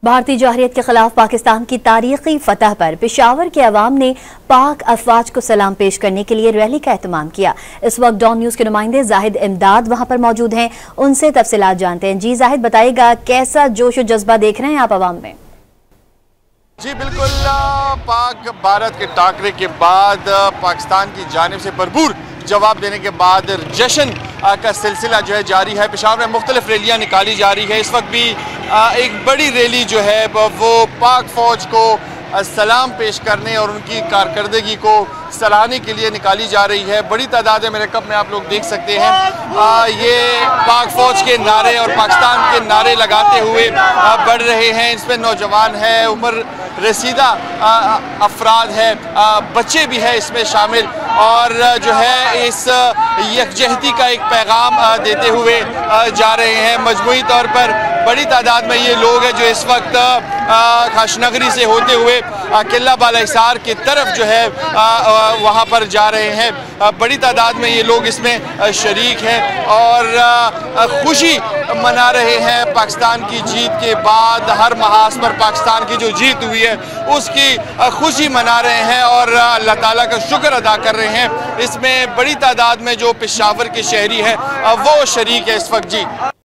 भारतीय जौहरियत के खिलाफ पाकिस्तान की तारीखी फतह पर पेशावर के अवाम ने पाक अफवाज को सलाम पेश करने के लिए रैली का एहतमाम किया। इस वक्त डॉन न्यूज के नुमाइंदे जाहिद इमदाद वहां पर मौजूद हैं, उनसे तफसीलात जानते हैं। जी जाहिद, बताइएगा कैसा जोश और जज्बा देख रहे हैं आप अवाम में? जी बिल्कुल, पाक भारत के टाकरे के बाद पाकिस्तान की जानिब से भरपूर जवाब देने के बाद जश्न का सिलसिला जो है जारी है। पेशावर में मुख्तलिफ रैलियाँ निकाली जा रही है। इस वक्त भी एक बड़ी रैली जो है वो पाक फौज को सलाम पेश करने और उनकी कारकर्दगी को सराहने के लिए निकाली जा रही है। बड़ी तादाद में मेरे कप में आप लोग देख सकते हैं। ये पाक फौज के नारे और पाकिस्तान के नारे लगाते हुए बढ़ रहे हैं। इसमें नौजवान है, उम्र रसीदा अफराद है, बच्चे भी हैं इसमें शामिल, और जो है इस यकजहती का एक पैगाम देते हुए जा रहे हैं। मजमूई तौर पर बड़ी तादाद में ये लोग हैं जो इस वक्त खाशनगरी से होते हुए किला बाला हिसार की तरफ जो है वहाँ पर जा रहे हैं। बड़ी तादाद में ये लोग इसमें शरीक हैं और खुशी मना रहे हैं। पाकिस्तान की जीत के बाद हर महाज पर पाकिस्तान की जो जीत हुई है उसकी खुशी मना रहे हैं और अल्लाह ताला का शुक्र अदा कर रहे हैं। इसमें बड़ी तादाद में जो पेशावर के शहरी हैं वो शरीक है इस वक्त। जी